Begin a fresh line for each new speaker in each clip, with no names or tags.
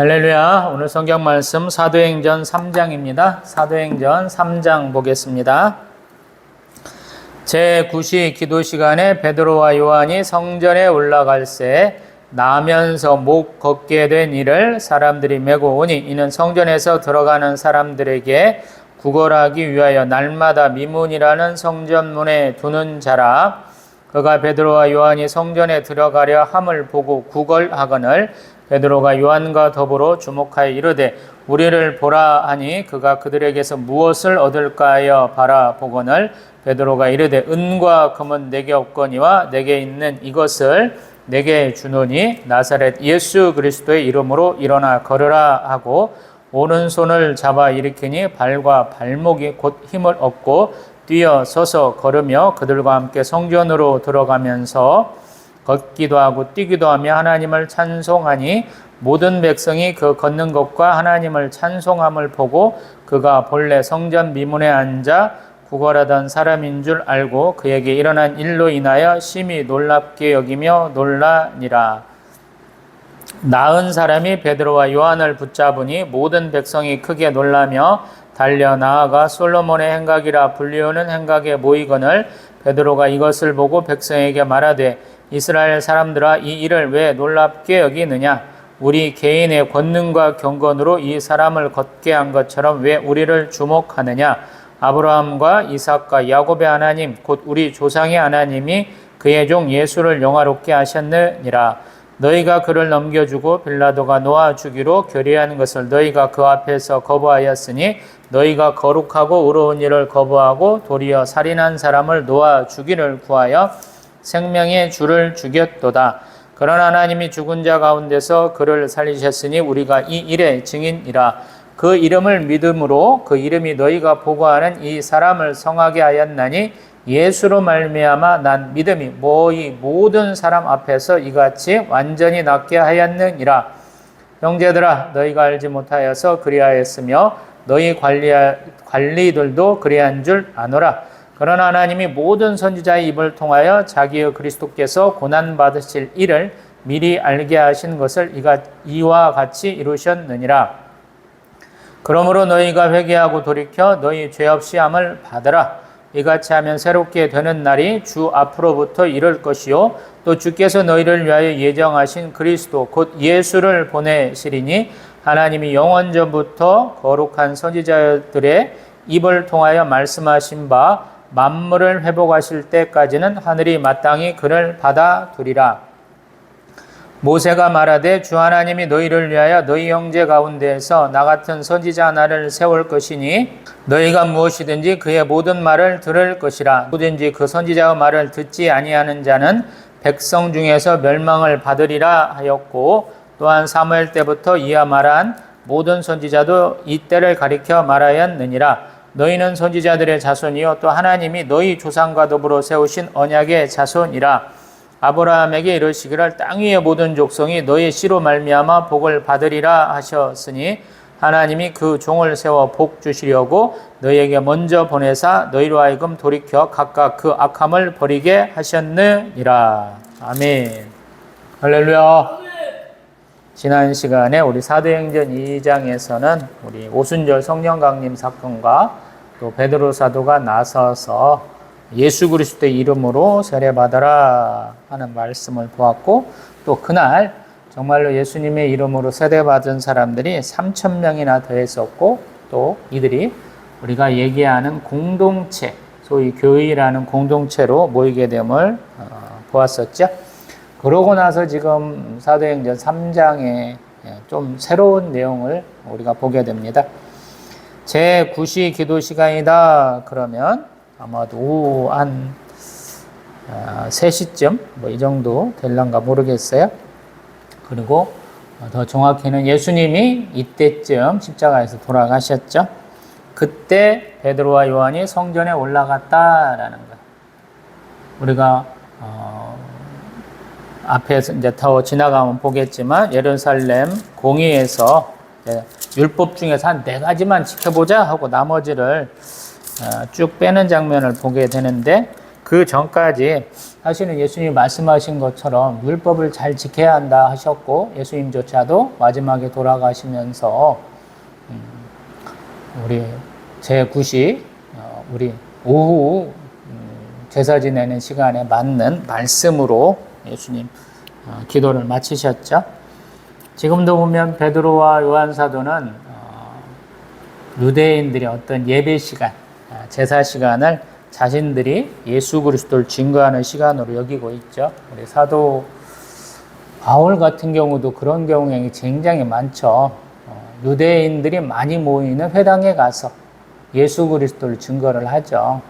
할렐루야. 오늘 성경 말씀 사도행전 3장입니다. 사도행전 3장 보겠습니다. 제9시 기도 시간에 베드로와 요한이 성전에 올라갈새 나면서 목 걷게 된 이를 사람들이 메고 오니 이는 성전에서 들어가는 사람들에게 구걸하기 위하여 날마다 미문이라는 성전문에 두는 자라. 그가 베드로와 요한이 성전에 들어가려 함을 보고 구걸하거늘 베드로가 요한과 더불어 주목하여 이르되 우리를 보라 하니 그가 그들에게서 무엇을 얻을까 하여 바라보거늘 베드로가 이르되 은과 금은 내게 없거니와 내게 있는 이것을 내게 주노니 나사렛 예수 그리스도의 이름으로 일어나 걸으라 하고 오른손을 잡아 일으키니 발과 발목이 곧 힘을 얻고 뛰어 서서 걸으며 그들과 함께 성전으로 들어가면서 걷기도 하고 뛰기도 하며 하나님을 찬송하니 모든 백성이 그 걷는 것과 하나님을 찬송함을 보고 그가 본래 성전 미문에 앉아 구걸하던 사람인 줄 알고 그에게 일어난 일로 인하여 심히 놀랍게 여기며 놀라니라. 나은 사람이 베드로와 요한을 붙잡으니 모든 백성이 크게 놀라며 달려 나아가 솔로몬의 행각이라 불리우는 행각에 모이거늘 베드로가 이것을 보고 백성에게 말하되 이스라엘 사람들아 이 일을 왜 놀랍게 여기느냐? 우리 개인의 권능과 경건으로 이 사람을 걷게 한 것처럼 왜 우리를 주목하느냐? 아브라함과 이삭과 야곱의 하나님 곧 우리 조상의 하나님이 그의 종 예수를 영화롭게 하셨느니라. 너희가 그를 넘겨주고 빌라도가 놓아 주기로 결의한 것을 너희가 그 앞에서 거부하였으니 너희가 거룩하고 의로운 일을 거부하고 도리어 살인한 사람을 놓아 주기를 구하여 생명의 주를 죽였도다. 그러나 하나님이 죽은 자 가운데서 그를 살리셨으니 우리가 이 일의 증인이라. 그 이름을 믿음으로 그 이름이 너희가 보고하는 이 사람을 성하게 하였나니 예수로 말미암아 난 믿음이 이 모든 사람 앞에서 이같이 완전히 낫게 하였느니라. 형제들아 너희가 알지 못하여서 그리하였으며 너희 관리들도 그리한 줄 아노라. 그러나 하나님이 모든 선지자의 입을 통하여 자기의 그리스도께서 고난받으실 일을 미리 알게 하신 것을 이와 같이 이루셨느니라. 그러므로 너희가 회개하고 돌이켜 너희 죄 없이 함을 받으라. 이같이 하면 새롭게 되는 날이 주 앞으로부터 이를 것이요 또 주께서 너희를 위하여 예정하신 그리스도 곧 예수를 보내시리니 하나님이 영원전부터 거룩한 선지자들의 입을 통하여 말씀하신 바 만물을 회복하실 때까지는 하늘이 마땅히 그를 받아두리라. 모세가 말하되 주 하나님이 너희를 위하여 너희 형제 가운데에서 나 같은 선지자 하나를 세울 것이니 너희가 무엇이든지 그의 모든 말을 들을 것이라. 누구든지 그 선지자의 말을 듣지 아니하는 자는 백성 중에서 멸망을 받으리라 하였고 또한 사무엘 때부터 이하 말한 모든 선지자도 이 때를 가리켜 말하였느니라. 너희는 선지자들의 자손이요 또 하나님이 너희 조상과 더불어 세우신 언약의 자손이라. 아브라함에게 이르시기를 땅 위의 모든 족속이 너희 씨로 말미암아 복을 받으리라 하셨으니 하나님이 그 종을 세워 복 주시려고 너희에게 먼저 보내사 너희로 하여금 돌이켜 각각 그 악함을 버리게 하셨느니라. 아멘. 할렐루야. 지난 시간에 우리 사도행전 2장에서는 우리 오순절 성령 강림 사건과 또 베드로 사도가 나서서 예수 그리스도의 이름으로 세례받아라 하는 말씀을 보았고 또 그날 정말로 예수님의 이름으로 세례받은 사람들이 3,000명이나 더했었고 또 이들이 우리가 얘기하는 공동체 소위 교회라는 공동체로 모이게 됨을 보았었죠. 그러고 나서 지금 사도행전 3장에 좀 새로운 내용을 우리가 보게 됩니다. 제9시 기도 시간이다 그러면 아마도 오후 한 3시쯤 이 정도 될란가 모르겠어요. 그리고 더 정확히는 예수님이 이때쯤 십자가에서 돌아가셨죠. 그때 베드로와 요한이 성전에 올라갔다라는 거. 우리가 앞에서 이제 더 지나가면 보겠지만 예루살렘 공의에서 율법 중에서 한 4가지만 지켜보자 하고 나머지를 쭉 빼는 장면을 보게 되는데 그 전까지 사실은 예수님이 말씀하신 것처럼 율법을 잘 지켜야 한다 하셨고 예수님조차도 마지막에 돌아가시면서 우리 제9시 우리 오후 제사 지내는 시간에 맞는 말씀으로 예수님 기도를 마치셨죠. 지금도 보면 베드로와 요한 사도는 유대인들이 어떤 예배 시간, 제사 시간을 자신들이 예수 그리스도를 증거하는 시간으로 여기고 있죠. 우리 사도 바울 같은 경우도 그런 경우가 굉장히 많죠. 유대인들이 많이 모이는 회당에 가서 예수 그리스도를 증거를 하죠.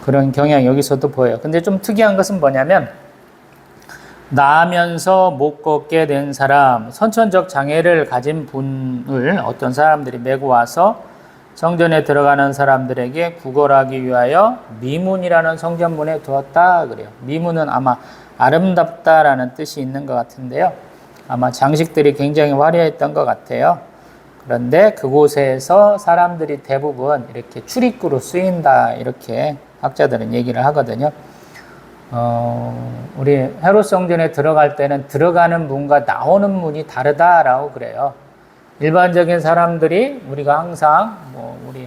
그런 경향이 여기서도 보여요. 근데 좀 특이한 것은 뭐냐면 나면서 못 걷게 된 사람, 선천적 장애를 가진 분을 어떤 사람들이 메고 와서 성전에 들어가는 사람들에게 구걸하기 위하여 미문이라는 성전문에 두었다 그래요. 미문은 아마 아름답다라는 뜻이 있는 것 같은데요. 아마 장식들이 굉장히 화려했던 것 같아요. 그런데 그곳에서 사람들이 대부분 이렇게 출입구로 쓰인다 이렇게 학자들은 얘기를 하거든요. 우리 헤롯 성전에 들어갈 때는 들어가는 문과 나오는 문이 다르다라고 그래요. 일반적인 사람들이 우리가 항상 우리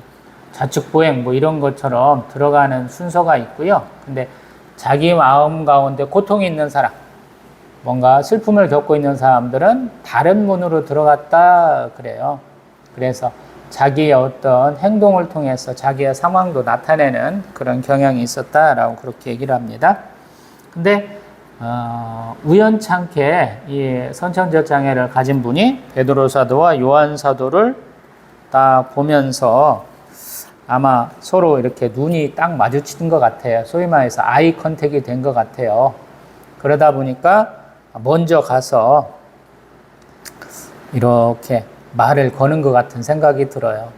좌측보행 이런 것처럼 들어가는 순서가 있고요. 근데 자기 마음 가운데 고통이 있는 사람, 뭔가 슬픔을 겪고 있는 사람들은 다른 문으로 들어갔다 그래요. 그래서 자기의 어떤 행동을 통해서 자기의 상황도 나타내는 그런 경향이 있었다라고 그렇게 얘기를 합니다. 근데 우연찮게 이 선천적 장애를 가진 분이 베드로 사도와 요한 사도를 딱 보면서 아마 서로 이렇게 눈이 딱 마주치는 것 같아요. 소위 말해서 아이 컨택이 된 것 같아요. 그러다 보니까 먼저 가서 이렇게 말을 거는 것 같은 생각이 들어요.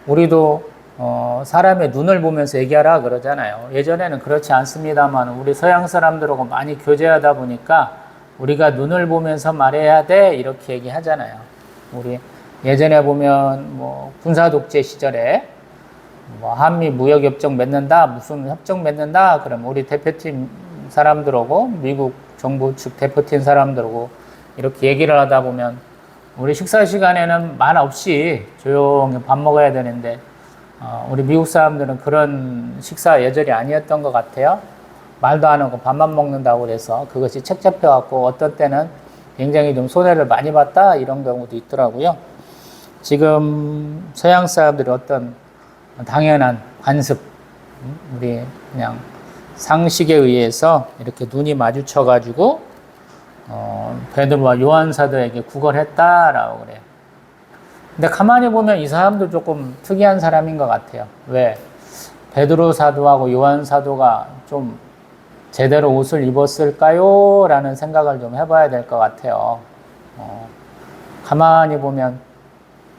우리도 사람의 눈을 보면서 얘기하라 그러잖아요. 예전에는 그렇지 않습니다만 우리 서양 사람들하고 많이 교제하다 보니까 우리가 눈을 보면서 말해야 돼 이렇게 얘기하잖아요. 우리 예전에 보면 군사 독재 시절에 한미 무역 협정 맺는다 무슨 협정 맺는다 그러면 우리 대표팀 사람들하고 미국 정부 측 대표팀 사람들하고 이렇게 얘기를 하다 보면 우리 식사 시간에는 말 없이 조용히 밥 먹어야 되는데 우리 미국 사람들은 그런 식사 예절이 아니었던 것 같아요. 말도 안 하고 밥만 먹는다고 그래서 그것이 책 잡혀갖고 어떤 때는 굉장히 좀 손해를 많이 봤다 이런 경우도 있더라고요. 지금 서양 사람들이 어떤 당연한 관습, 우리 그냥 상식에 의해서 이렇게 눈이 마주쳐가지고 베드로와 요한 사도에게 구걸했다라고 그래요. 근데 가만히 보면 이 사람도 조금 특이한 사람인 것 같아요. 왜? 베드로 사도하고 요한 사도가 좀 제대로 옷을 입었을까요? 라는 생각을 좀 해봐야 될 것 같아요. 가만히 보면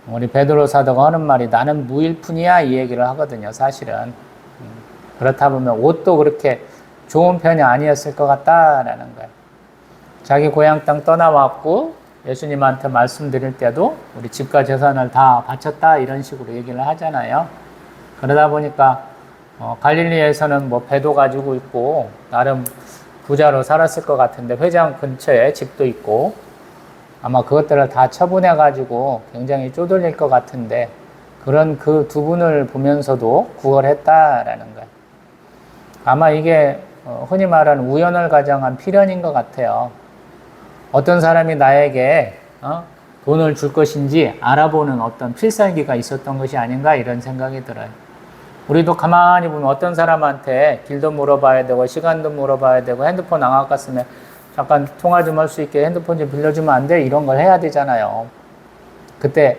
우리 베드로 사도가 하는 말이 나는 무일푼이야 이 얘기를 하거든요. 사실은. 그렇다 보면 옷도 그렇게 좋은 편이 아니었을 것 같다라는 거예요. 자기 고향 땅 떠나왔고 예수님한테 말씀드릴 때도 우리 집과 재산을 다 바쳤다 이런 식으로 얘기를 하잖아요. 그러다 보니까 갈릴리에서는 배도 가지고 있고 나름 부자로 살았을 것 같은데 회장 근처에 집도 있고 아마 그것들을 다 처분해 가지고 굉장히 쪼들릴 것 같은데 그런 그 두 분을 보면서도 구걸했다라는 거예요. 아마 이게 흔히 말하는 우연을 가정한 필연인 것 같아요. 어떤 사람이 나에게 돈을 줄 것인지 알아보는 어떤 필살기가 있었던 것이 아닌가 이런 생각이 들어요. 우리도 가만히 보면 어떤 사람한테 길도 물어봐야 되고 시간도 물어봐야 되고 핸드폰 안 갖고 갔으면 잠깐 통화 좀 할 수 있게 핸드폰 좀 빌려주면 안 돼? 이런 걸 해야 되잖아요. 그때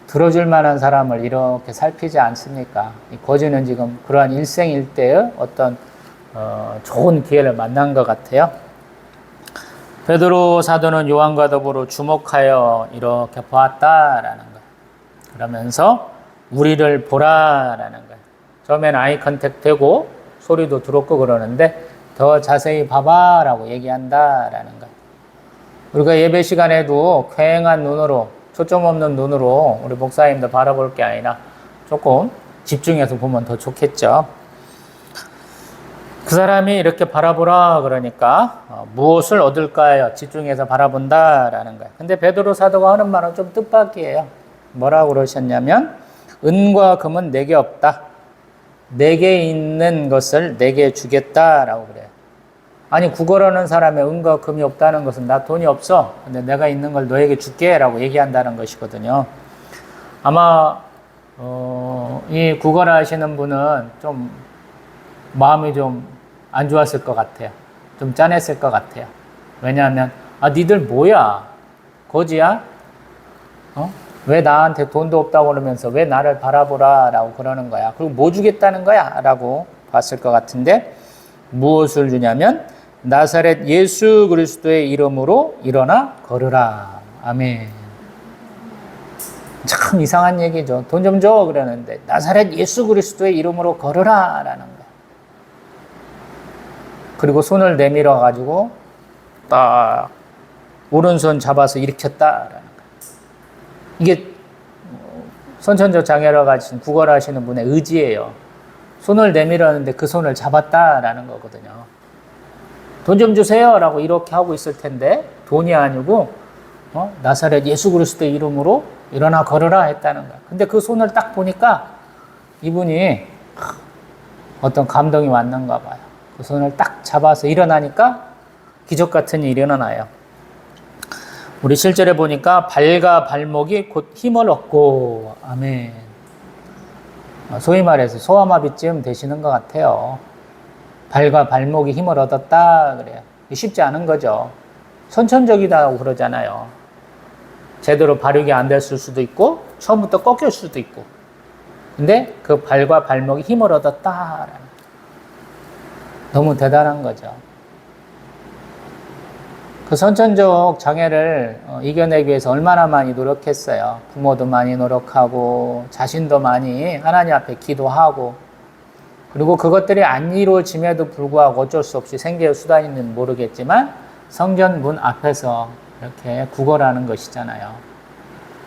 들어줄 만한 사람을 이렇게 살피지 않습니까? 이 거지는 지금 그러한 일생일대의 어떤 좋은 기회를 만난 것 같아요. 베드로 사도는 요한과 더불어 주목하여 이렇게 보았다라는 거예요. 그러면서 우리를 보라라는 거예요. 처음엔 아이 컨택 되고 소리도 들었고 그러는데 더 자세히 봐봐라고 얘기한다라는 거예요. 우리가 예배 시간에도 쾌행한 눈으로 초점 없는 눈으로 우리 목사님도 바라볼 게 아니라 조금 집중해서 보면 더 좋겠죠. 그 사람이 이렇게 바라보라 그러니까 무엇을 얻을까요? 집중해서 바라본다라는 거예요. 근데 베드로 사도가 하는 말은 좀 뜻밖이에요. 뭐라고 그러셨냐면 은과 금은 내게 없다. 내게 있는 것을 내게 주겠다라고 그래요. 아니 구걸하는 사람의 은과 금이 없다는 것은 나 돈이 없어. 근데 내가 있는 걸 너에게 줄게 라고 얘기한다는 것이거든요. 아마 이 구걸하시는 분은 좀 마음이 좀 안 좋았을 것 같아요. 좀 짠했을 것 같아요. 왜냐하면 니들 뭐야? 거지야? 왜 나한테 돈도 없다고 그러면서 왜 나를 바라보라 라고 그러는 거야. 그리고 뭐 주겠다는 거야? 라고 봤을 것 같은데 무엇을 주냐면 나사렛 예수 그리스도의 이름으로 일어나 걸으라. 아멘. 참 이상한 얘기죠. 돈 좀 줘 그러는데 나사렛 예수 그리스도의 이름으로 걸으라 라는 거예요. 그리고 손을 내밀어 가지고 딱 오른손 잡아서 일으켰다라는 거예요. 이게 선천적 장애를 가진 구걸하시는 분의 의지예요. 손을 내밀었는데 그 손을 잡았다라는 거거든요. 돈 좀 주세요 라고 이렇게 하고 있을 텐데 돈이 아니고 나사렛 예수 그리스도의 이름으로 일어나 걸으라 했다는 거예요. 근데 그 손을 딱 보니까 이분이 어떤 감동이 왔는가 봐요. 그 손을 딱 잡아서 일어나니까 기적 같은 일이 일어나요. 우리 실제로 보니까 발과 발목이 곧 힘을 얻고, 아멘. 소위 말해서 소아마비쯤 되시는 것 같아요. 발과 발목이 힘을 얻었다 그래요. 쉽지 않은 거죠. 선천적이다고 그러잖아요. 제대로 발육이 안 됐을 수도 있고 처음부터 꺾일 수도 있고. 근데 그 발과 발목이 힘을 얻었다라는 너무 대단한 거죠. 그 선천적 장애를 이겨내기 위해서 얼마나 많이 노력했어요. 부모도 많이 노력하고 자신도 많이 하나님 앞에 기도하고 그리고 그것들이 안 이루어짐에도 불구하고 어쩔 수 없이 생계의 수단인지는 모르겠지만 성전 문 앞에서 이렇게 구걸하는 것이잖아요.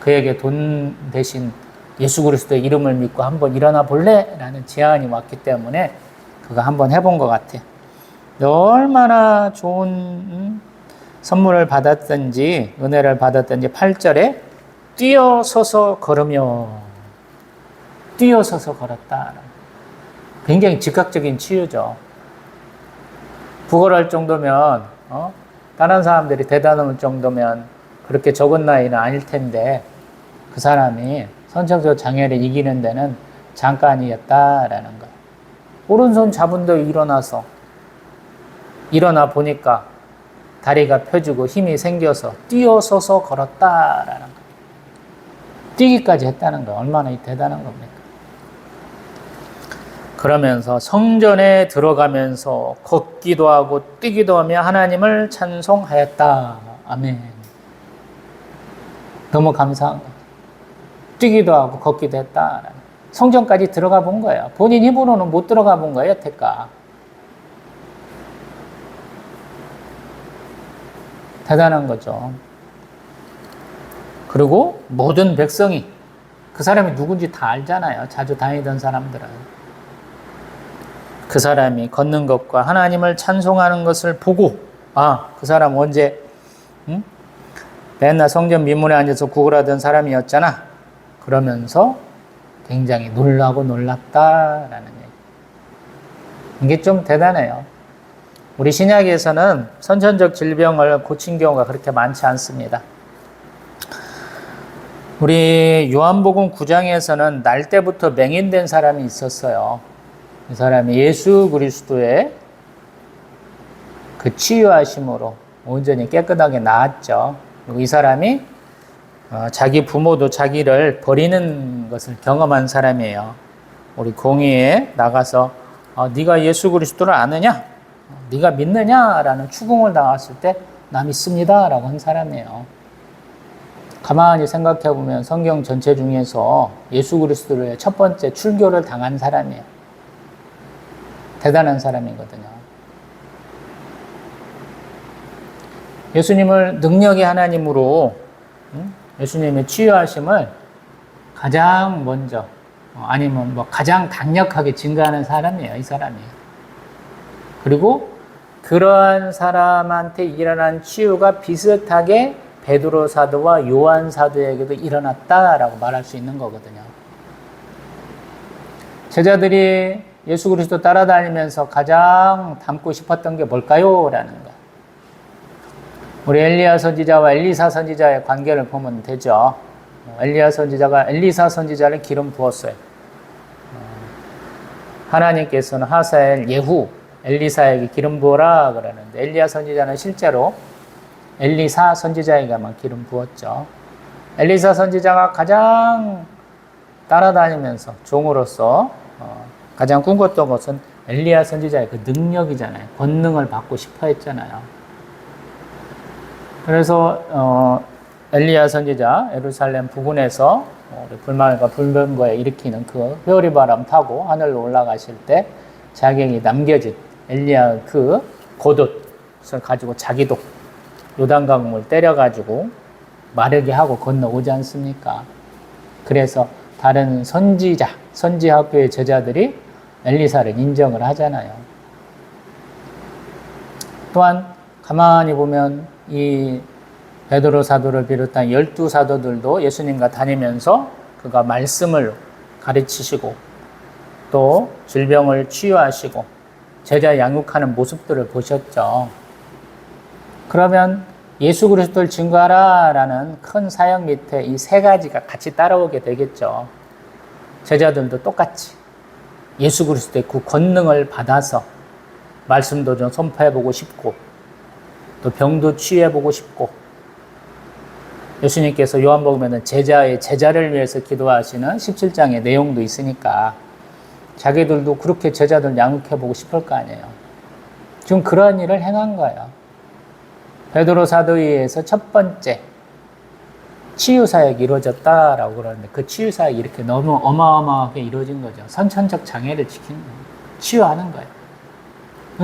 그에게 돈 대신 예수 그리스도의 이름을 믿고 한번 일어나 볼래? 라는 제안이 왔기 때문에 그거 한번 해본 것 같아요. 얼마나 좋은 선물을 받았든지 은혜를 받았든지 8절에 뛰어서서 걸으며 뛰어서서 걸었다. 굉장히 즉각적인 치유죠. 구걸할 정도면 다른 사람들이 대단할 정도면 그렇게 적은 나이는 아닐 텐데 그 사람이 선천적 장애를 이기는 데는 잠깐이었다라는 거예요. 오른손 잡은 데 일어나 보니까 다리가 펴지고 힘이 생겨서 뛰어서서 걸었다라는 거예요. 뛰기까지 했다는 거예요. 얼마나 대단한 겁니까? 그러면서 성전에 들어가면서 걷기도 하고 뛰기도 하며 하나님을 찬송하였다. 아멘. 너무 감사한 거예요. 뛰기도 하고 걷기도 했다. 성전까지 들어가 본 거예요. 본인 힘으로는 못 들어가 본 거예요, 여태까지. 대단한 거죠. 그리고 모든 백성이 그 사람이 누군지 다 알잖아요. 자주 다니던 사람들은. 그 사람이 걷는 것과 하나님을 찬송하는 것을 보고 그 사람 언제 맨날 성전 민문에 앉아서 구걸하던 사람이었잖아. 그러면서 굉장히 놀라고 놀랐다라는 얘기. 이게 좀 대단해요. 우리 신약에서는 선천적 질병을 고친 경우가 그렇게 많지 않습니다. 우리 요한복음 9장에서는 날 때부터 맹인된 사람이 있었어요. 이 사람이 예수 그리스도의 그 치유하심으로 온전히 깨끗하게 나았죠. 그리고 이 사람이 자기 부모도 자기를 버리는 것을 경험한 사람이에요. 우리 공의에 나가서 네가 예수 그리스도를 아느냐? 네가 믿느냐라는 추궁을 당했을 때 나 믿습니다 라고 한 사람이에요. 가만히 생각해 보면 성경 전체 중에서 예수 그리스도를 첫 번째 출교를 당한 사람이에요. 대단한 사람이거든요. 예수님을 능력의 하나님으로 예수님의 치유하심을 가장 먼저 아니면 가장 강력하게 증거하는 사람이에요. 이 사람이. 그리고 그러한 사람한테 일어난 치유가 비슷하게 베드로 사도와 요한 사도에게도 일어났다라고 말할 수 있는 거거든요. 제자들이 예수 그리스도 따라다니면서 가장 닮고 싶었던 게 뭘까요? 라는 거. 우리 엘리야 선지자와 엘리사 선지자의 관계를 보면 되죠. 엘리야 선지자가 엘리사 선지자를 기름 부었어요. 하나님께서는 하사엘 예후 엘리사에게 기름 부어라 그러는데 엘리야 선지자는 실제로 엘리사 선지자에게만 기름 부었죠. 엘리사 선지자가 가장 따라다니면서 종으로서 가장 꿈꿨던 것은 엘리야 선지자의 그 능력이잖아요. 권능을 받고 싶어 했잖아요. 그래서 엘리야 선지자 예루살렘 부근에서 불말과 불병거에 일으키는 그 회오리 바람 타고 하늘로 올라가실 때 자기에게 남겨진 엘리야 그 겉옷을 가지고 자기도 요단강물 때려가지고 마르게 하고 건너오지 않습니까? 그래서 다른 선지 학교의 제자들이 엘리사를 인정을 하잖아요. 또한 가만히 보면 이 베드로 사도를 비롯한 12사도들도 예수님과 다니면서 그가 말씀을 가르치시고 또 질병을 치유하시고 제자 양육하는 모습들을 보셨죠. 그러면 예수 그리스도를 증거하라라는 큰 사역 밑에 이 세 가지가 같이 따라오게 되겠죠. 제자들도 똑같이 예수 그리스도의 그 권능을 받아서 말씀도 좀 선포해보고 싶고 또 병도 치유해보고 싶고 예수님께서 요한복음에는 제자를 위해서 기도하시는 17장의 내용도 있으니까 자기들도 그렇게 제자들 양육해보고 싶을 거 아니에요. 지금 그러한 일을 행한 거예요. 베드로 사도에 의해서 첫 번째 치유사역이 이루어졌다라고 그러는데 그 치유사역이 이렇게 너무 어마어마하게 이루어진 거죠. 선천적 장애를 지키는 거예요. 치유하는 거예요.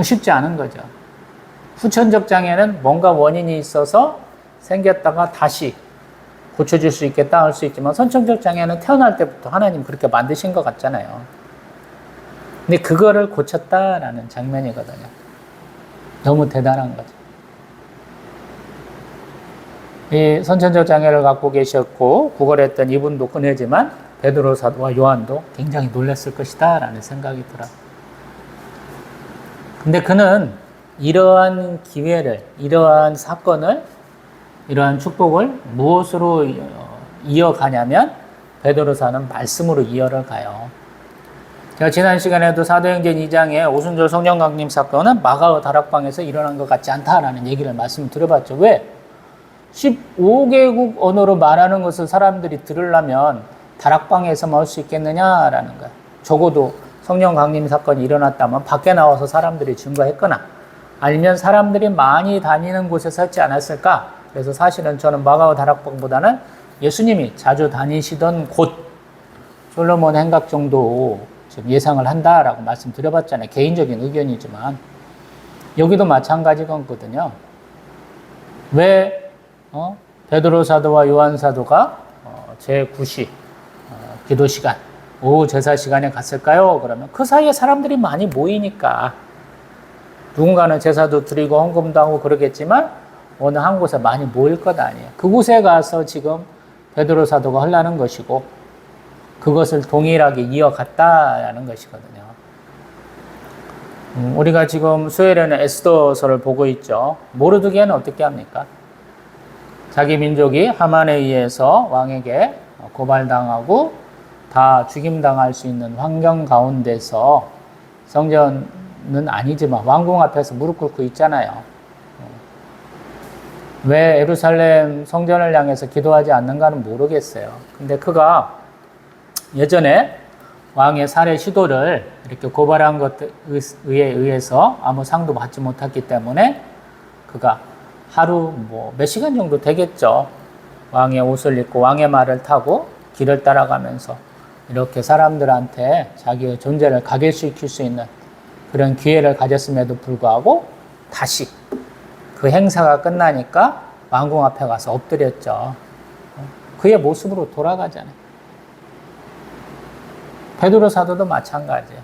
쉽지 않은 거죠. 후천적 장애는 뭔가 원인이 있어서 생겼다가 다시 고쳐질 수 있겠다 할 수 있지만 선천적 장애는 태어날 때부터 하나님 그렇게 만드신 것 같잖아요. 근데 그거를 고쳤다라는 장면이거든요. 너무 대단한 거죠. 이 선천적 장애를 갖고 계셨고 구걸했던 이분도 끝내지만 베드로 사도와 요한도 굉장히 놀랐을 것이다 라는 생각이 들어요. 근데 그는 이러한 기회를, 이러한 사건을, 이러한 축복을 무엇으로 이어가냐면 베드로사는 말씀으로 이어를 가요. 제가 지난 시간에도 사도행전 2장에 오순절 성령 강림 사건은 마가의 다락방에서 일어난 것 같지 않다라는 얘기를 말씀드려봤죠. 왜? 15개국 언어로 말하는 것을 사람들이 들으려면 다락방에서만 할 수 있겠느냐라는 거예요. 적어도 성령 강림 사건이 일어났다면 밖에 나와서 사람들이 증거했거나 아니면 사람들이 많이 다니는 곳에서 했지 않았을까? 그래서 사실은 저는 마가오 다락방보다는 예수님이 자주 다니시던 곳 솔로몬 행각 정도 지금 예상을 한다라고 말씀드려봤잖아요. 개인적인 의견이지만 여기도 마찬가지거든요. 왜 베드로 사도와 요한 사도가 제9시 기도 시간 오후 제사 시간에 갔을까요? 그러면 그 사이에 사람들이 많이 모이니까 누군가는 제사도 드리고 헌금도 하고 그러겠지만 어느 한 곳에 많이 모일 것 아니에요. 그곳에 가서 지금 베드로 사도가 하려는 것이고 그것을 동일하게 이어갔다라는 것이거든요. 우리가 지금 수요일에는 에스더서를 보고 있죠. 모르드게는 어떻게 합니까? 자기 민족이 하만에 의해서 왕에게 고발당하고 다 죽임당할 수 있는 환경 가운데서 성전은 아니지만 왕궁 앞에서 무릎 꿇고 있잖아요. 왜 예루살렘 성전을 향해서 기도하지 않는가는 모르겠어요. 근데 그가 예전에 왕의 살해 시도를 이렇게 고발한 것에 의해서 아무 상도 받지 못했기 때문에 그가 하루 몇 시간 정도 되겠죠. 왕의 옷을 입고 왕의 말을 타고 길을 따라가면서 이렇게 사람들한테 자기의 존재를 각일시킬 수 있는 그런 기회를 가졌음에도 불구하고 다시 그 행사가 끝나니까 왕궁 앞에 가서 엎드렸죠. 그의 모습으로 돌아가잖아요. 베드로 사도도 마찬가지예요.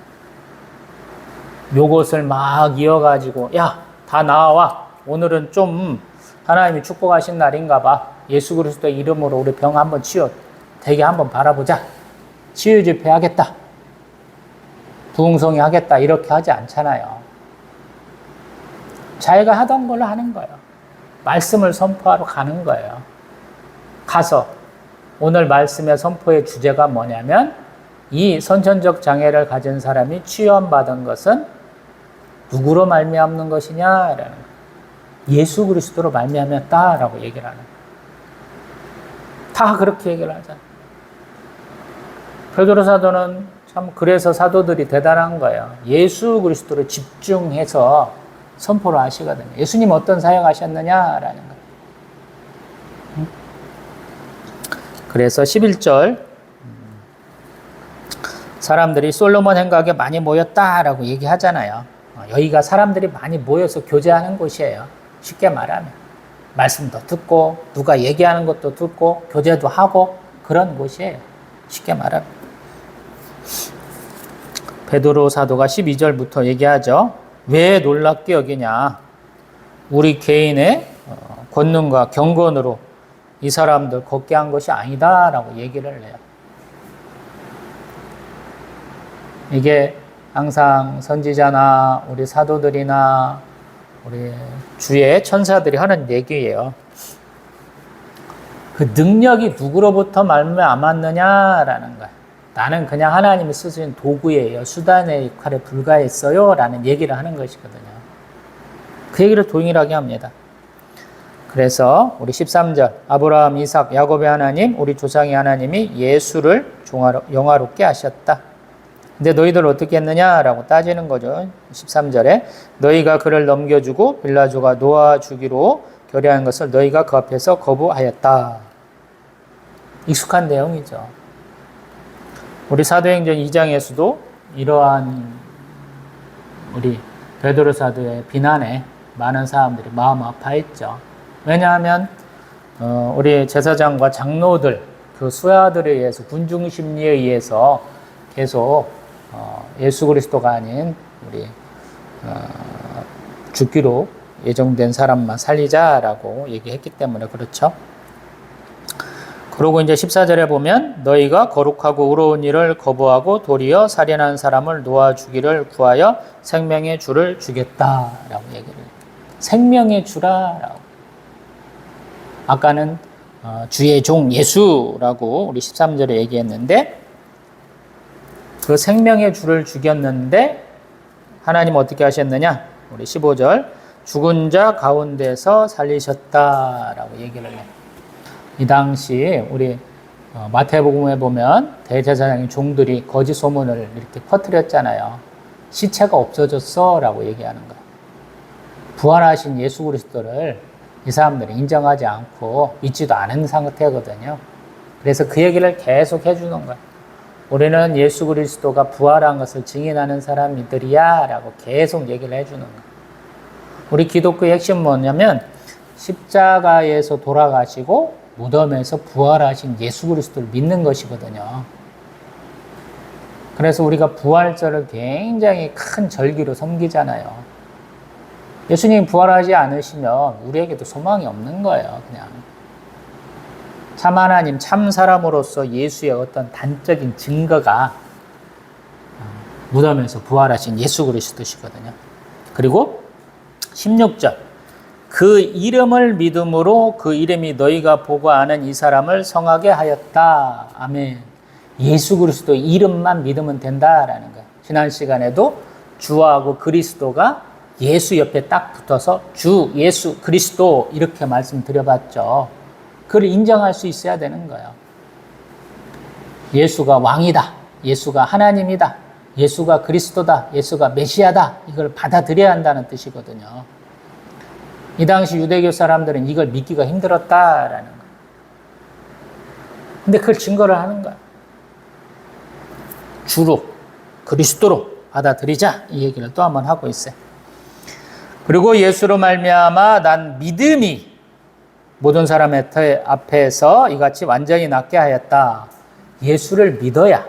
요것을 막 이어가지고 야, 다 나와. 오늘은 좀 하나님이 축복하신 날인가 봐. 예수 그리스도의 이름으로 우리 병 한번 치유 되게 한번 바라보자. 치유 집회 하겠다. 부흥성이 하겠다. 이렇게 하지 않잖아요. 자기가 하던 걸로 하는 거예요. 말씀을 선포하러 가는 거예요. 가서 오늘 말씀의 선포의 주제가 뭐냐면 이 선천적 장애를 가진 사람이 치유받은 것은 누구로 말미암는 것이냐라는 거예요. 예수 그리스도로 말미암았다라고 얘기를 하는 거예요. 다 그렇게 얘기를 하잖아요. 베드로 사도는 참 그래서 사도들이 대단한 거예요. 예수 그리스도로 집중해서 선포를 하시거든요. 예수님 어떤 사역하셨느냐라는 거예요. 그래서 11절 사람들이 솔로몬 행각에 많이 모였다라고 얘기하잖아요. 여기가 사람들이 많이 모여서 교제하는 곳이에요. 쉽게 말하면 말씀도 듣고 누가 얘기하는 것도 듣고 교제도 하고 그런 곳이에요. 쉽게 말하면 베드로 사도가 12절부터 얘기하죠. 왜 놀랍게 여기냐? 우리 개인의 권능과 경건으로 이 사람들 걷게 한 것이 아니다라고 얘기를 해요. 이게 항상 선지자나 우리 사도들이나 우리 주의 천사들이 하는 얘기예요. 그 능력이 누구로부터 말미암았느냐라는 거예요. 나는 그냥 하나님이 쓰신 도구예요. 수단의 역할에 불과했어요. 라는 얘기를 하는 것이거든요. 그 얘기를 동일하게 합니다. 그래서 우리 13절 아브라함, 이삭, 야곱의 하나님, 우리 조상의 하나님이 예수를 영화롭게 하셨다. 근데 너희들 어떻게 했느냐라고 따지는 거죠. 13절에 너희가 그를 넘겨주고 빌라조가 놓아주기로 결의한 것을 너희가 그 앞에서 거부하였다. 익숙한 내용이죠. 우리 사도행전 2장에서도 이러한 우리 베드로 사도의 비난에 많은 사람들이 마음 아파했죠. 왜냐하면 우리 제사장과 장로들 그 수하들에 의해서 군중 심리에 의해서 계속 예수 그리스도가 아닌 우리 죽기로 예정된 사람만 살리자라고 얘기했기 때문에 그렇죠. 그리고 이제 14절에 보면 너희가 거룩하고 의로운 일을 거부하고 도리어 살인한 사람을 놓아주기를 구하여 생명의 주를 주겠다라고 얘기를 해요. 생명의 주라라고. 아까는 주의 종 예수라고 우리 13절에 얘기했는데 그 생명의 주를 죽였는데 하나님 어떻게 하셨느냐? 우리 15절 죽은 자 가운데서 살리셨다라고 얘기를 해요. 이 당시 우리 마태복음에 보면 대제사장의 종들이 거짓 소문을 이렇게 퍼뜨렸잖아요. 시체가 없어졌어 라고 얘기하는 거예요. 부활하신 예수 그리스도를 이 사람들이 인정하지 않고 믿지도 않은 상태거든요. 그래서 그 얘기를 계속 해주는 거예요. 우리는 예수 그리스도가 부활한 것을 증인하는 사람들이야 라고 계속 얘기를 해주는 거예요. 우리 기독교의 핵심은 뭐냐면 십자가에서 돌아가시고 무덤에서 부활하신 예수 그리스도를 믿는 것이거든요. 그래서 우리가 부활절을 굉장히 큰 절기로 섬기잖아요. 예수님 부활하지 않으시면 우리에게도 소망이 없는 거예요. 그냥 참 하나님, 참 사람으로서 예수의 어떤 단적인 증거가 무덤에서 부활하신 예수 그리스도시거든요. 그리고 16절 그 이름을 믿음으로 그 이름이 너희가 보고 아는 이 사람을 성하게 하였다. 아멘. 예수 그리스도의 이름만 믿으면 된다라는 거예요. 지난 시간에도 주하고 그리스도가 예수 옆에 딱 붙어서 주, 예수, 그리스도 이렇게 말씀드려봤죠. 그걸 인정할 수 있어야 되는 거예요. 예수가 왕이다. 예수가 하나님이다. 예수가 그리스도다. 예수가 메시아다. 이걸 받아들여야 한다는 뜻이거든요. 이 당시 유대교 사람들은 이걸 믿기가 힘들었다라는 거예요. 근데 그걸 증거를 하는 거예요. 주로, 그리스도로 받아들이자 이 얘기를 또 한번 하고 있어요. 그리고 예수로 말미암아 난 믿음이 모든 사람 앞에서 이같이 완전히 낫게 하였다. 예수를 믿어야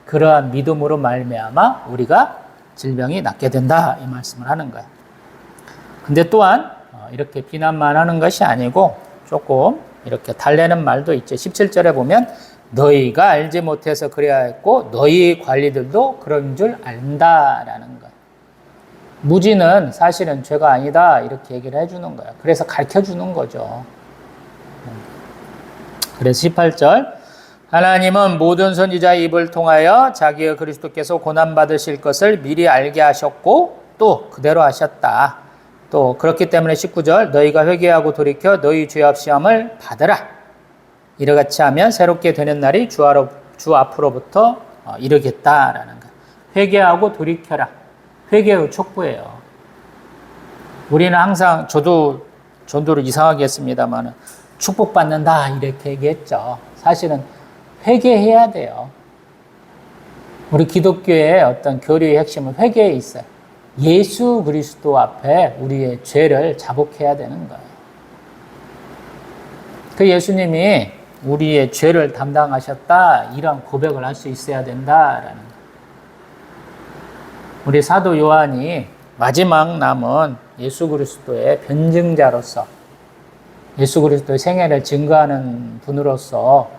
그러한 믿음으로 말미암아 우리가 질병이 낫게 된다 이 말씀을 하는 거야. 근데 또한 이렇게 비난만 하는 것이 아니고 조금 이렇게 달래는 말도 있죠. 17절에 보면 너희가 알지 못해서 그래야 했고 너희 관리들도 그런 줄 안다라는 거야. 무지는 사실은 죄가 아니다 이렇게 얘기를 해주는 거야. 그래서 가르쳐주는 거죠. 그래서 18절 하나님은 모든 선지자의 입을 통하여 자기의 그리스도께서 고난받으실 것을 미리 알게 하셨고 또 그대로 하셨다. 또 그렇기 때문에 19절 너희가 회개하고 돌이켜 너희 죄업 시험을 받으라. 이러같이 하면 새롭게 되는 날이 주 앞으로부터 이르겠다라는 거. 회개하고 돌이켜라. 회개의 촉구예요. 우리는 항상 저도 전도를 이상하게 했습니다만 축복받는다 이렇게 얘기했죠. 사실은 회개해야 돼요. 우리 기독교의 어떤 교리의 핵심은 회개에 있어요. 예수 그리스도 앞에 우리의 죄를 자복해야 되는 거예요. 그 예수님이 우리의 죄를 담당하셨다 이런 고백을 할 수 있어야 된다라는 거예요. 우리 사도 요한이 마지막 남은 예수 그리스도의 변증자로서 예수 그리스도의 생애를 증거하는 분으로서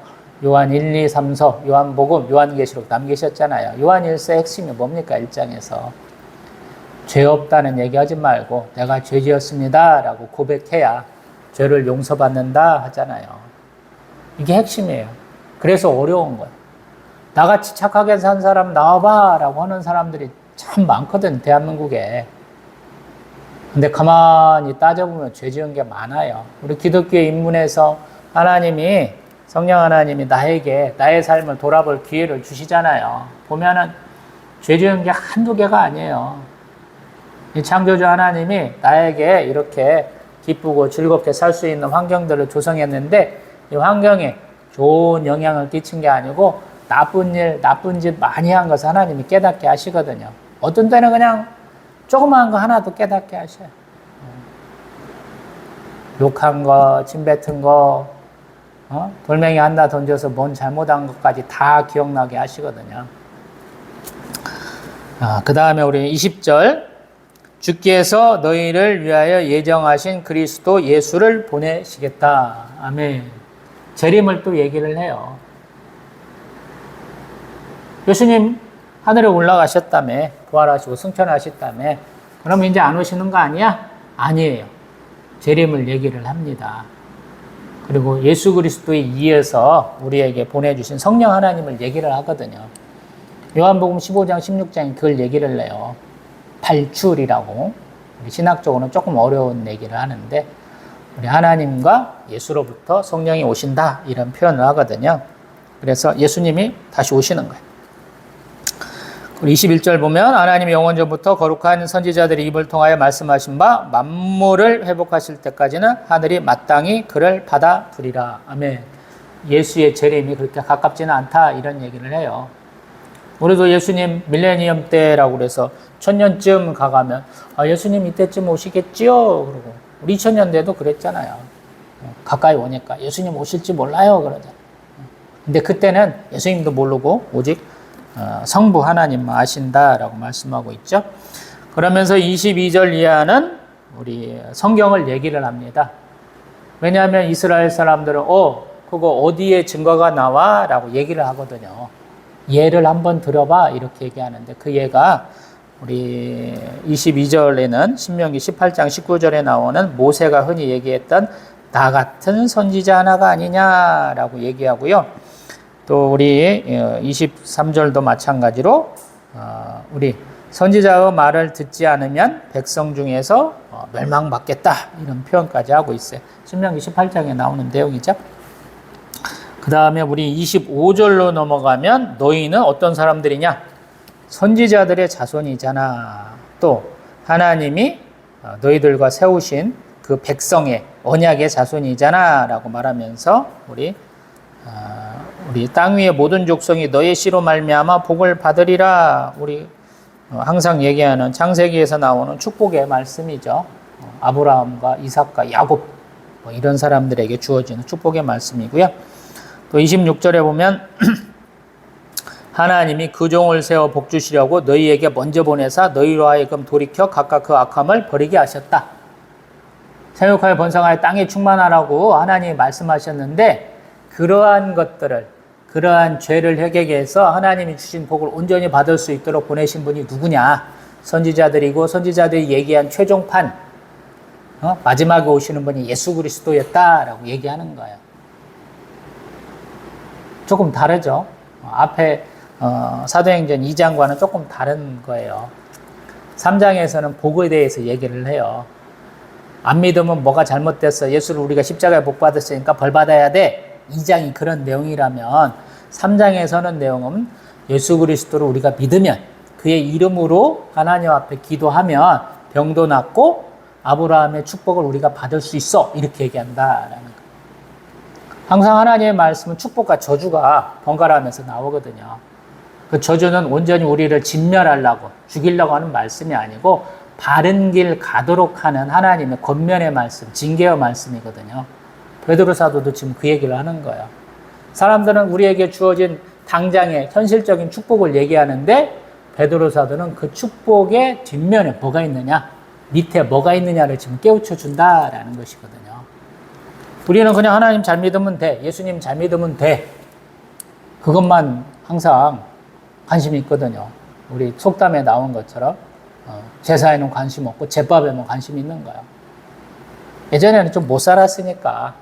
요한 1, 2, 3서, 요한복음, 요한계시록 남기셨잖아요. 요한 1서 핵심이 뭡니까? 1장에서 죄 없다는 얘기하지 말고 내가 죄 지었습니다 라고 고백해야 죄를 용서받는다 하잖아요. 이게 핵심이에요. 그래서 어려운 거예요. 나같이 착하게 산 사람 나와봐 라고 하는 사람들이 참 많거든, 대한민국에. 근데 가만히 따져보면 죄 지은 게 많아요. 우리 기독교의 입문에서 성령 하나님이 나에게 나의 삶을 돌아볼 기회를 주시잖아요. 보면은 죄 지은 게 한두 개가 아니에요. 이 창조주 하나님이 나에게 이렇게 기쁘고 즐겁게 살 수 있는 환경들을 조성했는데 이 환경에 좋은 영향을 끼친 게 아니고 나쁜 짓 많이 한 것을 하나님이 깨닫게 하시거든요. 어떤 때는 그냥 조그마한 거 하나도 깨닫게 하셔요. 욕한 거, 침 뱉은 거, 돌멩이 하나 던져서 뭔 잘못한 것까지 다 기억나게 하시거든요. 그 다음에 우리 20절 주께서 너희를 위하여 예정하신 그리스도 예수를 보내시겠다. 아멘. 재림을 또 얘기를 해요. 예수님 하늘에 올라가셨다며, 부활하시고 승천하셨다며, 그러면 이제 안 오시는 거 아니야? 아니에요. 재림을 얘기를 합니다. 그리고 예수 그리스도에 이어서 우리에게 보내주신 성령 하나님을 얘기를 하거든요. 요한복음 15장, 16장이 그걸 얘기를 해요. 발출이라고. 우리 신학적으로는 조금 어려운 얘기를 하는데, 우리 하나님과 예수로부터 성령이 오신다, 이런 표현을 하거든요. 그래서 예수님이 다시 오시는 거예요. 21절 보면 하나님이 영원전부터 거룩한 선지자들의 입을 통하여 말씀하신 바 만물을 회복하실 때까지는 하늘이 마땅히 그를 받아두리라. 아멘. 예수의 재림이 그렇게 가깝지는 않다 이런 얘기를 해요. 우리도 예수님 밀레니엄 때라고 그래서 1000년쯤 가가면 예수님 이때쯤 오시겠지요? 그러고 우리 2000년대도 그랬잖아요. 가까이 오니까 예수님 오실지 몰라요 그러잖아요. 근데 그때는 예수님도 모르고 오직 성부 하나님만 아신다라고 말씀하고 있죠. 그러면서 22절 이하는 우리 성경을 얘기를 합니다. 왜냐하면 이스라엘 사람들은 그거 어디에 증거가 나와? 라고 얘기를 하거든요. 예를 한번 들어봐 이렇게 얘기하는데 그 예가 우리 22절에는 신명기 18장 19절에 나오는 모세가 흔히 얘기했던 나 같은 선지자 하나가 아니냐라고 얘기하고요. 또 우리 23절도 마찬가지로 우리 선지자의 말을 듣지 않으면 백성 중에서 멸망받겠다 이런 표현까지 하고 있어요. 신명기 18장에 나오는 내용이죠. 그 다음에 우리 25절로 넘어가면 너희는 어떤 사람들이냐? 선지자들의 자손이잖아. 또 하나님이 너희들과 세우신 그 백성의 언약의 자손이잖아 라고 말하면서 우리 땅 위의 모든 족속이 너의 씨로 말미암아 복을 받으리라. 우리 항상 얘기하는 창세기에서 나오는 축복의 말씀이죠. 아브라함과 이삭과 야곱 이런 사람들에게 주어지는 축복의 말씀이고요. 또 26절에 보면 하나님이 그 종을 세워 복주시려고 너희에게 먼저 보내사 너희로 하여금 돌이켜 각각 그 악함을 버리게 하셨다. 생육하여 번성하여 땅에 충만하라고 하나님이 말씀하셨는데 그러한 것들을 그러한 죄를 회개해서 하나님이 주신 복을 온전히 받을 수 있도록 보내신 분이 누구냐? 선지자들이고 선지자들이 얘기한 최종판 마지막에 오시는 분이 예수 그리스도였다라고 얘기하는 거예요. 조금 다르죠. 앞에 사도행전 2장과는 조금 다른 거예요. 3장에서는 복에 대해서 얘기를 해요. 안 믿으면 뭐가 잘못됐어. 예수를 우리가 십자가에 못 받았으니까 벌 받아야 돼. 2장이 그런 내용이라면 3장에서는 내용은 예수 그리스도를 우리가 믿으면 그의 이름으로 하나님 앞에 기도하면 병도 낫고 아브라함의 축복을 우리가 받을 수 있어. 이렇게 얘기한다라는 거예요. 항상 하나님의 말씀은 축복과 저주가 번갈아 가면서 나오거든요. 그 저주는 온전히 우리를 진멸하려고 죽이려고 하는 말씀이 아니고 바른 길 가도록 하는 하나님의 권면의 말씀, 징계의 말씀이거든요. 베드로 사도도 지금 그 얘기를 하는 거예요. 사람들은 우리에게 주어진 당장의 현실적인 축복을 얘기하는데 베드로 사도는 그 축복의 뒷면에 뭐가 있느냐, 밑에 뭐가 있느냐를 지금 깨우쳐 준다라는 것이거든요. 우리는 그냥 하나님 잘 믿으면 돼, 예수님 잘 믿으면 돼, 그것만 항상 관심이 있거든요. 우리 속담에 나온 것처럼 제사에는 관심 없고 제밥에만 관심 있는 거예요. 예전에는 좀 못 살았으니까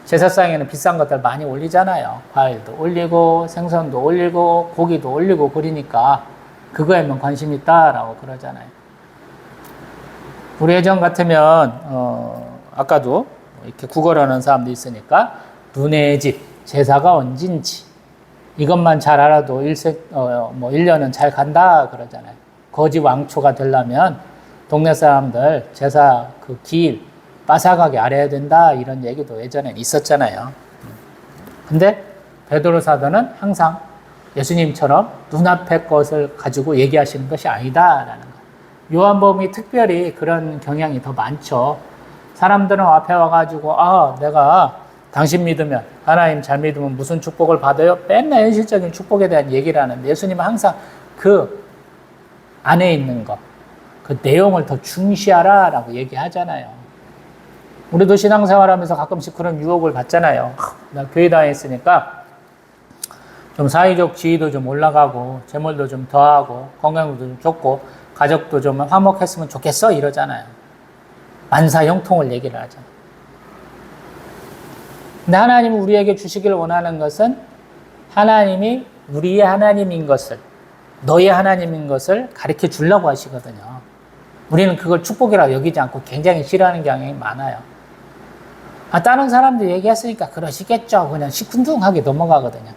제사상에는 비싼 것들 많이 올리잖아요. 과일도 올리고 생선도 올리고 고기도 올리고 그러니까 그거에만 관심 있다라고 그러잖아요. 우리 예전 같으면 아까도 이렇게 구걸하는 사람도 있으니까 눈의 집, 제사가 언진지 이것만 잘 알아도 1년은 잘 간다 그러잖아요. 거지 왕초가 되려면 동네 사람들 제사 그 길 빠삭하게 알아야 된다 이런 얘기도 예전엔 있었잖아요. 근데 베드로 사도는 항상 예수님처럼 눈앞의 것을 가지고 얘기하시는 것이 아니다라는 거예요. 요한복음이 특별히 그런 경향이 더 많죠. 사람들은 앞에 와가지고 내가 당신 믿으면 하나님 잘 믿으면 무슨 축복을 받아요? 맨날 현실적인 축복에 대한 얘기를 하는데 예수님은 항상 그 안에 있는 것, 그 내용을 더 중시하라라고 얘기하잖아요. 우리도 신앙생활하면서 가끔씩 그런 유혹을 받잖아요. 나 교회 다녔으니까 좀 사회적 지위도 좀 올라가고 재물도 좀 더하고 건강도 좀 좋고 가족도 좀 화목했으면 좋겠어 이러잖아요. 만사형통을 얘기를 하잖아요. 근데 하나님이 우리에게 주시기를 원하는 것은 하나님이 우리의 하나님인 것을, 너의 하나님인 것을 가르쳐 주려고 하시거든요. 우리는 그걸 축복이라고 여기지 않고 굉장히 싫어하는 경향이 많아요. 다른 사람들 얘기했으니까 그러시겠죠. 그냥 시큰둥하게 넘어가거든요.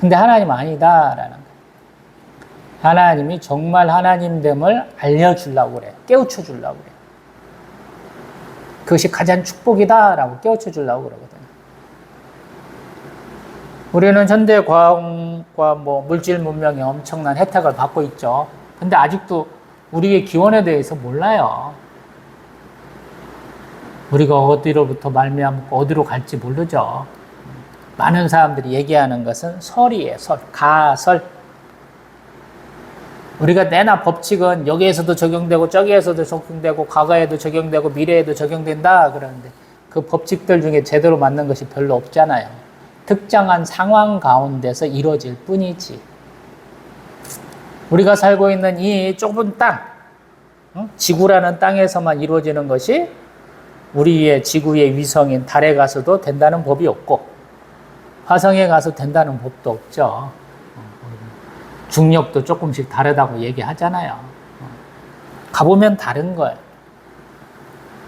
근데 하나님 아니다라는 거예요. 하나님이 정말 하나님됨을 알려주려고 그래요. 깨우쳐 주려고 그래요. 그것이 가장 축복이다라고 깨우쳐 주려고 그러거든요. 우리는 현대 과학과 물질 문명의 엄청난 혜택을 받고 있죠. 근데 아직도 우리의 기원에 대해서 몰라요. 우리가 어디로부터 말미암고 어디로 갈지 모르죠. 많은 사람들이 얘기하는 것은 설이에요. 설, 가설. 우리가 내나 법칙은 여기에서도 적용되고 저기에서도 적용되고 과거에도 적용되고 미래에도 적용된다 그러는데 그 법칙들 중에 제대로 맞는 것이 별로 없잖아요. 특정한 상황 가운데서 이루어질 뿐이지. 우리가 살고 있는 이 좁은 땅, 지구라는 땅에서만 이루어지는 것이 우리의 지구의 위성인 달에 가서도 된다는 법이 없고 화성에 가서 된다는 법도 없죠. 중력도 조금씩 다르다고 얘기하잖아요. 가보면 다른 거예요.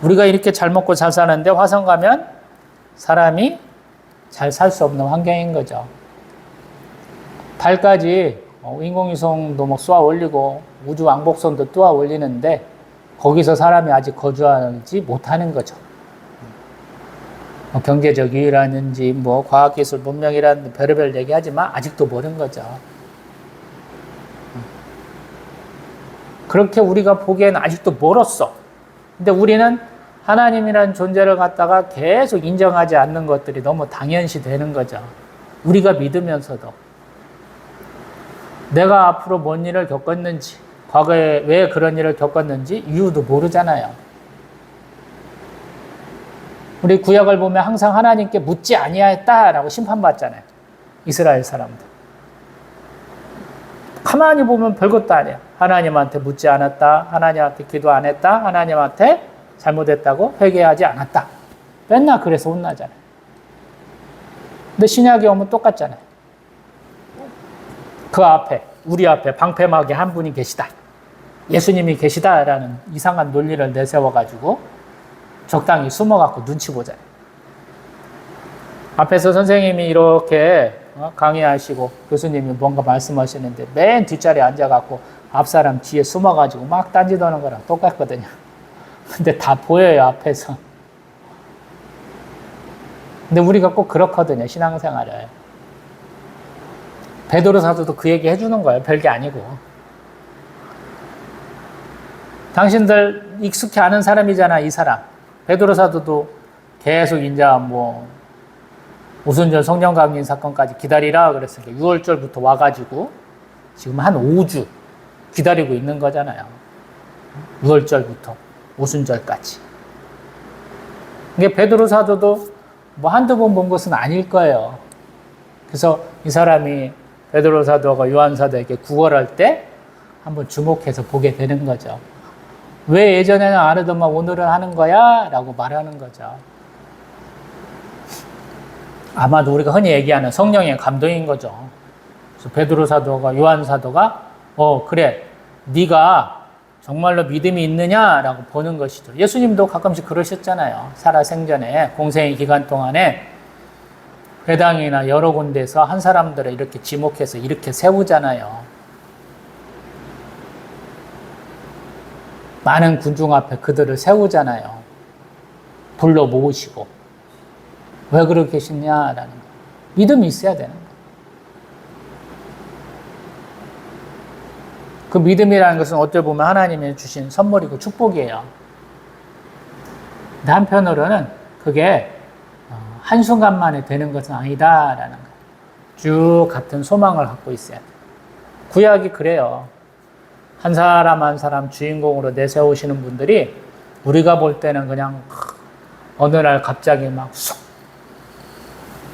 우리가 이렇게 잘 먹고 잘 사는데 화성 가면 사람이 잘 살 수 없는 환경인 거죠. 달까지 인공위성도 쏘아 올리고 우주 왕복선도 쏘아 올리는데 거기서 사람이 아직 거주하지 못하는 거죠. 경제적 이유라든지 과학기술 문명이라든지 별의별 얘기하지만 아직도 모르는 거죠. 그렇게 우리가 보기에는 아직도 멀었어. 근데 우리는 하나님이라는 존재를 갖다가 계속 인정하지 않는 것들이 너무 당연시 되는 거죠. 우리가 믿으면서도. 내가 앞으로 뭔 일을 겪었는지, 과거에 왜 그런 일을 겪었는지 이유도 모르잖아요. 우리 구약을 보면 항상 하나님께 묻지 아니하였다라고 심판받잖아요. 이스라엘 사람들. 가만히 보면 별것도 아니에요. 하나님한테 묻지 않았다. 하나님한테 기도 안 했다. 하나님한테 잘못했다고 회개하지 않았다. 맨날 그래서 혼나잖아요. 근데 신약에 오면 똑같잖아요. 그 앞에, 우리 앞에 방패막이 한 분이 계시다. 예수님이 계시다라는 이상한 논리를 내세워가지고 적당히 숨어갖고 눈치 보잖아요. 앞에서 선생님이 이렇게 강의하시고 교수님이 뭔가 말씀하시는데 맨 뒷자리에 앉아갖고 앞사람 뒤에 숨어가지고 막 딴짓하는 거랑 똑같거든요. 근데 다 보여요, 앞에서. 근데 우리가 꼭 그렇거든요, 신앙생활을. 베드로 사도도 그 얘기 해주는 거예요, 별게 아니고. 당신들 익숙히 아는 사람이잖아, 이 사람. 베드로 사도도 계속 이제 뭐 오순절 성령 강림 사건까지 기다리라 그랬으니까 6월절부터 와가지고 지금 한 5주 기다리고 있는 거잖아요. 6월절부터 오순절까지. 이게 베드로 사도도 뭐 한두 번 본 것은 아닐 거예요. 그래서 이 사람이 베드로 사도가 요한 사도에게 구걸할 때 한번 주목해서 보게 되는 거죠. 왜 예전에는 안 하더만 오늘은 하는 거야? 라고 말하는 거죠. 아마도 우리가 흔히 얘기하는 성령의 감동인 거죠. 그래서 베드로 사도가 요한 사도가 그래 네가 정말로 믿음이 있느냐라고 보는 것이죠. 예수님도 가끔씩 그러셨잖아요. 살아 생전에 공생의 기간 동안에 회당이나 여러 군데서 한 사람들을 이렇게 지목해서 이렇게 세우잖아요. 많은 군중 앞에 그들을 세우잖아요. 불러 모으시고. 왜 그렇게 계시냐라는 거. 믿음이 있어야 되는 거. 그 믿음이라는 것은 어떻게 보면 하나님이 주신 선물이고 축복이에요. 근데 한편으로는 그게 한순간만에 되는 것은 아니다라는 거. 쭉 같은 소망을 갖고 있어야 돼요. 구약이 그래요. 한 사람 한 사람 주인공으로 내세우시는 분들이 우리가 볼 때는 그냥 어느 날 갑자기 막 쑥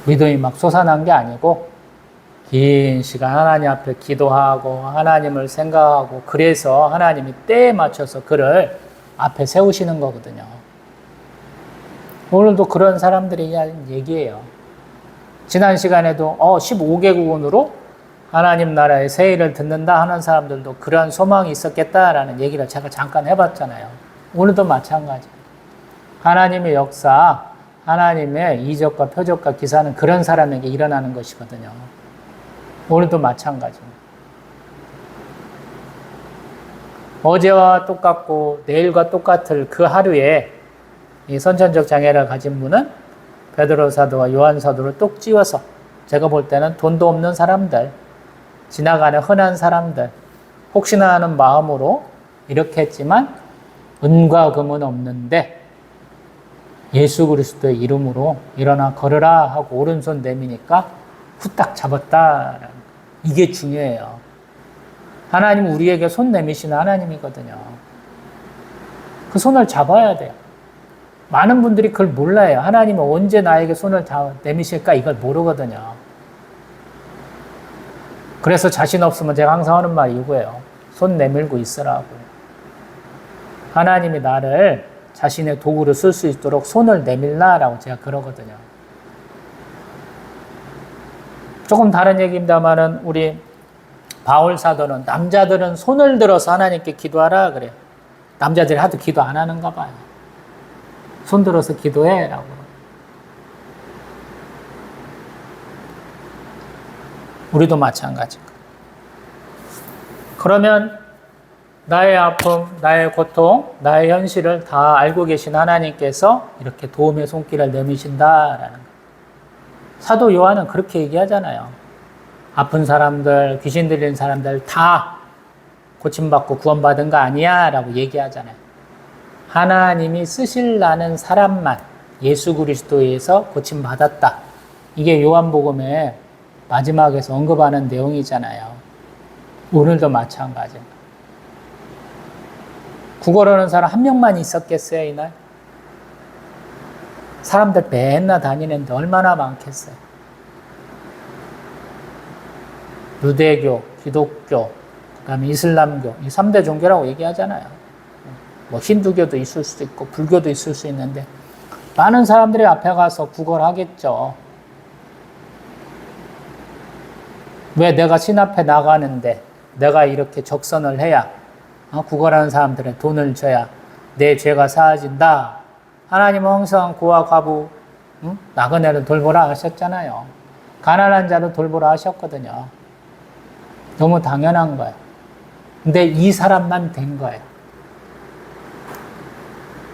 믿음이 막 솟아난 게 아니고 긴 시간 하나님 앞에 기도하고 하나님을 생각하고 그래서 하나님이 때에 맞춰서 그를 앞에 세우시는 거거든요. 오늘도 그런 사람들이 얘기해요. 지난 시간에도 15개국으로 하나님 나라의 새 일을 듣는다 하는 사람들도 그런 소망이 있었겠다라는 얘기를 제가 잠깐 해봤잖아요. 오늘도 마찬가지. 하나님의 역사, 하나님의 이적과 표적과 기사는 그런 사람에게 일어나는 것이거든요. 오늘도 마찬가지입니다. 어제와 똑같고 내일과 똑같을 그 하루에 이 선천적 장애를 가진 분은 베드로 사도와 요한 사도를 똑 찌워서 제가 볼 때는 돈도 없는 사람들, 지나가는 흔한 사람들, 혹시나 하는 마음으로 이렇게 했지만 은과 금은 없는데 예수 그리스도의 이름으로 일어나 걸으라 하고 오른손 내미니까 후딱 잡았다. 이게 중요해요. 하나님은 우리에게 손 내미시는 하나님이거든요. 그 손을 잡아야 돼요. 많은 분들이 그걸 몰라요. 하나님은 언제 나에게 손을 내미실까 이걸 모르거든요. 그래서 자신 없으면 제가 항상 하는 말이 이거예요. 손 내밀고 있으라고. 하나님이 나를 자신의 도구로 쓸 수 있도록 손을 내밀라라고 제가 그러거든요. 조금 다른 얘기입니다만은 우리 바울 사도는 남자들은 손을 들어서 하나님께 기도하라 그래요. 남자들이 하도 기도 안 하는가 봐요. 손 들어서 기도해라고. 우리도 마찬가지고. 그러면 나의 아픔, 나의 고통, 나의 현실을 다 알고 계신 하나님께서 이렇게 도움의 손길을 내미신다라는 거예요. 사도 요한은 그렇게 얘기하잖아요. 아픈 사람들, 귀신 들린 사람들 다 고침받고 구원받은 거 아니야? 라고 얘기하잖아요. 하나님이 쓰실라는 사람만 예수 그리스도에서 고침받았다. 이게 요한복음의 마지막에서 언급하는 내용이잖아요. 오늘도 마찬가지입니다. 구걸하는 사람 한 명만 있었겠어요, 이날? 사람들 맨날 다니는데 얼마나 많겠어요? 유대교, 기독교, 그 다음에 이슬람교, 이 3대 종교라고 얘기하잖아요. 뭐 힌두교도 있을 수도 있고 불교도 있을 수 있는데 많은 사람들이 앞에 가서 구걸하겠죠. 왜 내가 신 앞에 나가는데 내가 이렇게 적선을 해야 구걸하는 사람들의 돈을 줘야 내 죄가 사해진다. 하나님은 항상 고아 과부 나그네를 돌보라 하셨잖아요. 가난한 자를 돌보라 하셨거든요. 너무 당연한 거예요. 근데 이 사람만 된 거예요.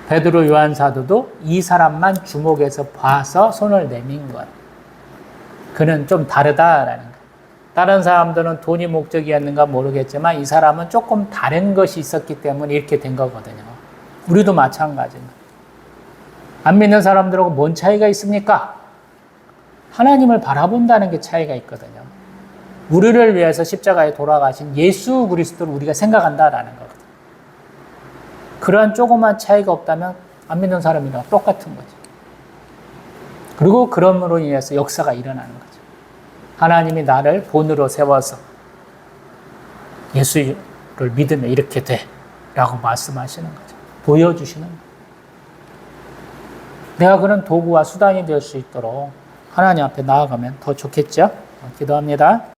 베드로 요한 사도도 이 사람만 주목해서 봐서 손을 내민 거예요. 그는 좀 다르다라는 거예요. 다른 사람들은 돈이 목적이었는가 모르겠지만 이 사람은 조금 다른 것이 있었기 때문에 이렇게 된 거거든요. 우리도 마찬가지입니다. 안 믿는 사람들하고 뭔 차이가 있습니까? 하나님을 바라본다는 게 차이가 있거든요. 우리를 위해서 십자가에 돌아가신 예수 그리스도를 우리가 생각한다라는 거거든요. 그러한 조그만 차이가 없다면 안 믿는 사람이랑 똑같은 거죠. 그리고 그럼으로 인해서 역사가 일어나는 거죠. 하나님이 나를 본으로 세워서 예수를 믿으면 이렇게 돼 라고 말씀하시는 거죠. 보여주시는 거예요. 내가 그런 도구와 수단이 될 수 있도록 하나님 앞에 나아가면 더 좋겠죠? 기도합니다.